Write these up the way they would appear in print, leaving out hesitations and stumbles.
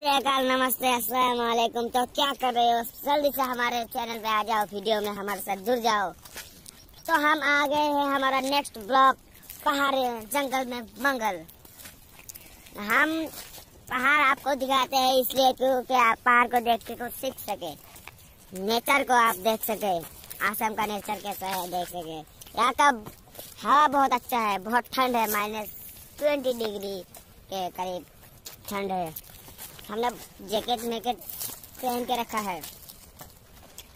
नमस्ते, अस्सलाम वालेकुम। तो क्या कर रहे हो? जल्दी से हमारे चैनल पे आ जाओ, वीडियो में हमारे साथ जुड़ जाओ। तो हम आ गए हैं हमारा नेक्स्ट ब्लॉग, पहाड़ जंगल में मंगल। हम पहाड़ आपको दिखाते हैं इसलिए क्योंकि आप पहाड़ को देख के कुछ सीख सके, नेचर को आप देख सके, आसम का नेचर कैसा है देख सके। यहाँ का हवा बहुत अच्छा है, बहुत ठंड है, -20 डिग्री के करीब ठंड है। हम लोग जैकेट मैकेट पहन के रखा है।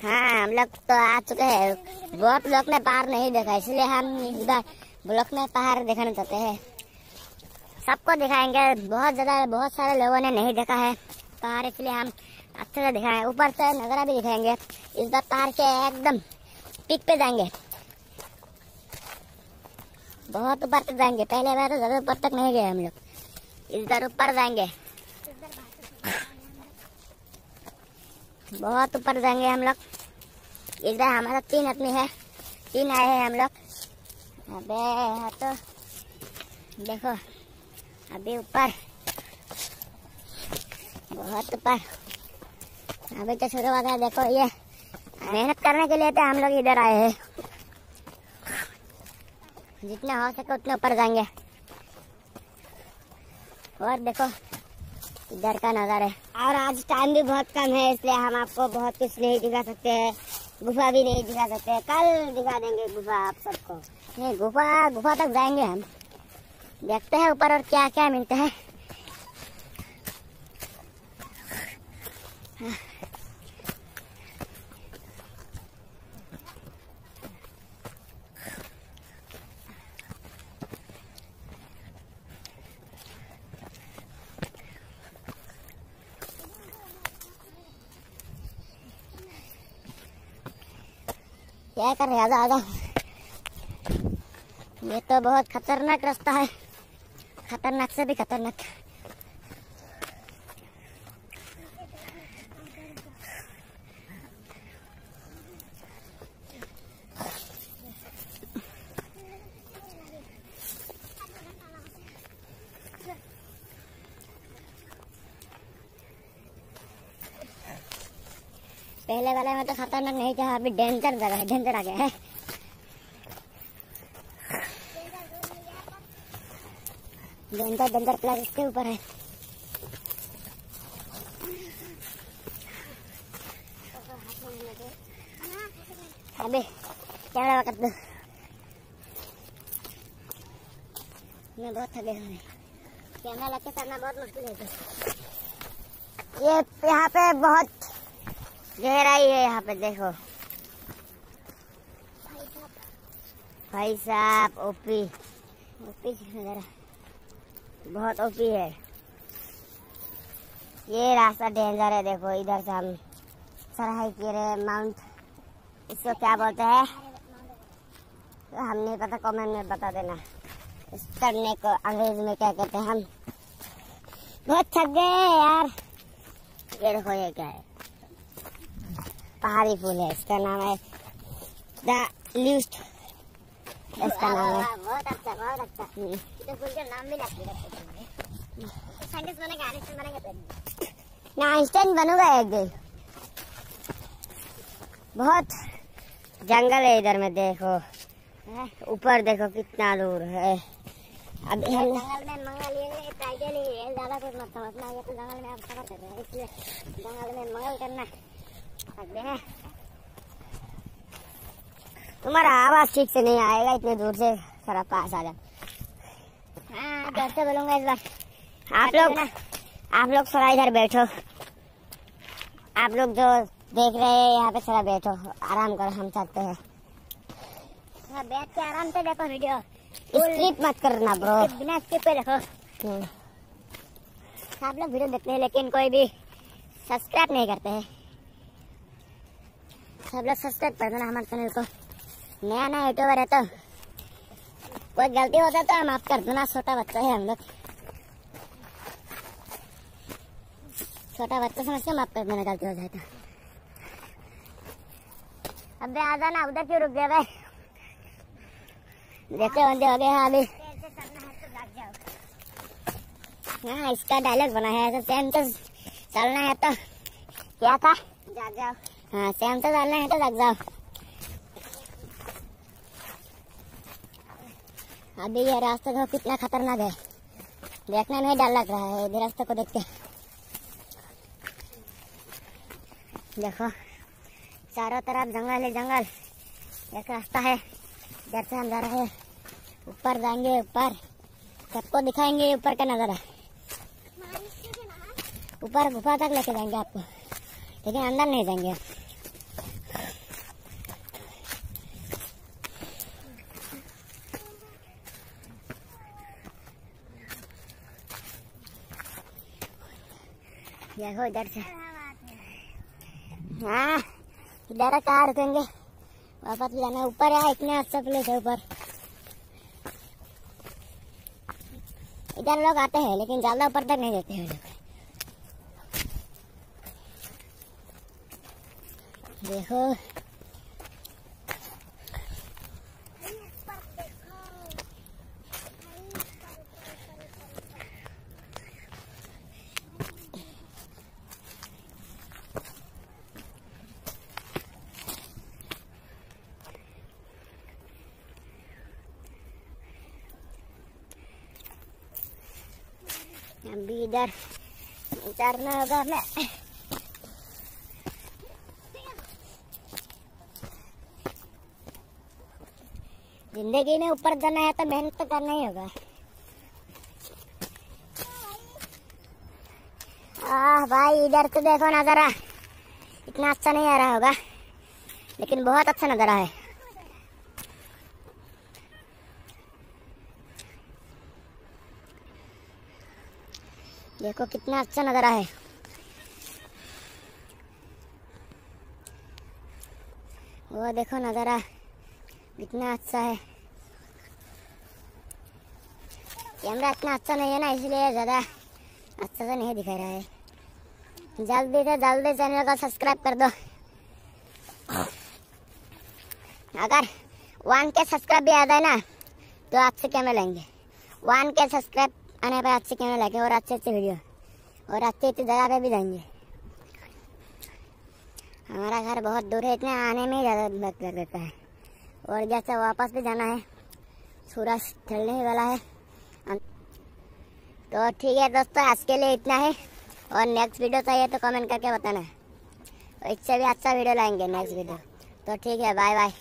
हाँ, हम लोग तो आ चुके हैं। बहुत लोग ने पहाड़ नहीं देखा, इसलिए हम इधर ब्लॉक में पहाड़ दिखाना चाहते हैं। सबको दिखाएंगे, बहुत सारे लोगों ने नहीं देखा है पहाड़, इसलिए हम अच्छे से दिखाएंगे। ऊपर से नजारा भी दिखाएंगे। इस बार पहाड़ के एकदम पीक पे जाएंगे, बहुत ऊपर तक जाएंगे। पहले बार तो ज्यादा ऊपर तक नहीं गए हम लोग, इस बार ऊपर जाएंगे, बहुत ऊपर जाएंगे हम लोग। इस बार हमारा 3 आदमी है, 3 आए हैं हम लोग। अबे तो देखो, अभी ऊपर, बहुत ऊपर। अभी तो शुरू हुआ था। देखो, ये मेहनत करने के लिए तो हम लोग इधर आए हैं। जितना हो सके उतना ऊपर जाएंगे। और देखो इधर का नजारा है। और आज टाइम भी बहुत कम है, इसलिए हम आपको बहुत कुछ नहीं दिखा सकते हैं। गुफा भी नहीं दिखा सकते, कल दिखा देंगे गुफा आप सबको। ये गुफा तक जाएंगे हम, देखते हैं ऊपर और क्या क्या मिलता है। क्या कर रहे? आजा। ये तो बहुत खतरनाक रास्ता है, खतरनाक से भी खतरनाक। पहले वाले में तो खतरनाक नहीं था, अभी डेंजर जगह है, डेंजर आ गया है। डेंजर प्लस इसके ऊपर है। अबे कैमरा वक्त दो, मैं बहुत थके हुए। कैमरा लेके करना बहुत मुश्किल है। ये यहाँ पे बहुत गहराई है, यहाँ पे देखो भाई साहब। ओपी नजारा बहुत ओपी है। ये रास्ता डेंजर है। देखो इधर से हम चढ़ाई कर रहे हैं माउंट, इसको क्या बोलते हैं तो हम नहीं पता, कमेंट में बता देना। इस चढ़ने को अंग्रेजी में क्या कहते हैं। हम बहुत थक गए यार। ये देखो, ये क्या है? पहाड़ी फूल है, इसका नाम है द ल्यूस्ट, इसका नाम है। बहुत अच्छा, बहुत अच्छा। तो फूल का नाम भी साइंटिस्ट बनेगा, आइंस्टाइन बनेगा ना? आइंस्टाइन बनूंगा एक दिन। बहुत जंगल है इधर में, देखो ऊपर देखो कितना दूर है। अब जंगल में मंगल ये टाइगर ही है, ज्यादा कुछ मत समझना। ये तो जंगल में आप सफर कर रहे हैं, इसलिए जंगल में मंगल करना सकते हैं। तुम्हारा आवाज ठीक से नहीं आएगा, इतने दूर से थोड़ा पास आ जाओ। हाँ, कैसे बोलूंगा इस बार। आप लोग थोड़ा इधर बैठो। आप लोग जो देख रहे हैं यहाँ पे थोड़ा बैठो, आराम करो, हम चलते हैं। बैठ के आराम से देखो वीडियो, स्किप मत करना ब्रो, बिना स्किप पे देखो। आप लोग वीडियो देखते हैं लेकिन कोई भी सब्सक्राइब नहीं करते हैं। सब लोग सब्सक्राइब कर देना हमारे चैनल को। नया यूट्यूबर है तो कोई गलती होता है तो हम माफ कर देना। छोटा बच्चा है हम लोग, छोटा बच्चा समझ के माफ कर देना गलती हो जाए तो। अबे आ जाना, उधर क्यों रुक गया भाई? देखते बंदे हो गए अभी। हाँ, इसका डायलॉग बना है ऐसा, सेम तो चलना है तो क्या था, जाग जाओ। हाँ, शाम से चलना है तो जाग जाओ। अभी ये रास्ता तो कितना खतरनाक है, देखने में डर लग रहा है इधर रास्ते को देख के। देखो चारों तरफ जंगल ही जंगल। एक रास्ता है, इधर से हम जा रहे हैं, ऊपर जाएंगे, ऊपर सबको दिखाएंगे ऊपर का नजारा। ऊपर गुफा तक लेके जाएंगे आपको, लेकिन अंदर नहीं जाएंगे। देखो इधर से, हाँ इधर कार रुकेंगे, वापस भी जाना। ऊपर है, इतने अच्छा प्लेस है ऊपर। इधर लोग आते हैं लेकिन ज्यादा ऊपर तक नहीं जाते हैं लोग। देखो अभी इधर उतरना होगा हमें। जिंदगी में ऊपर जाना है तो मेहनत तो करना ही होगा। भाई इधर तो देखो नजारा, इतना अच्छा नहीं आ रहा होगा लेकिन बहुत अच्छा नजारा है। देखो कितना अच्छा नजारा है। वो देखो नजारा कितना अच्छा है। कैमरा इतना अच्छा नहीं है ना, इसलिए ज्यादा अच्छा से नहीं दिखा रहा है। जल्दी से जल्दी चैनल को सब्सक्राइब कर दो। अगर 1K सब्सक्राइब भी आ जाए ना तो अच्छे कैमरा लेंगे। 1K सब्सक्राइब आने पर अच्छे कैमरा लेंगे और अच्छे अच्छे वीडियो और अच्छी अच्छी जगह पे भी जाएंगे। हमारा घर बहुत दूर है, इतने आने में ही ज़्यादा वक्त लग जाता है और जैसे वापस भी जाना है, सूरज ढलने ही वाला है। तो ठीक है दोस्तों, आज के लिए इतना है और नेक्स्ट वीडियो चाहिए तो कमेंट करके बताना, इससे भी अच्छा वीडियो लाएंगे नेक्स्ट वीडियो। तो ठीक है, बाय बाय।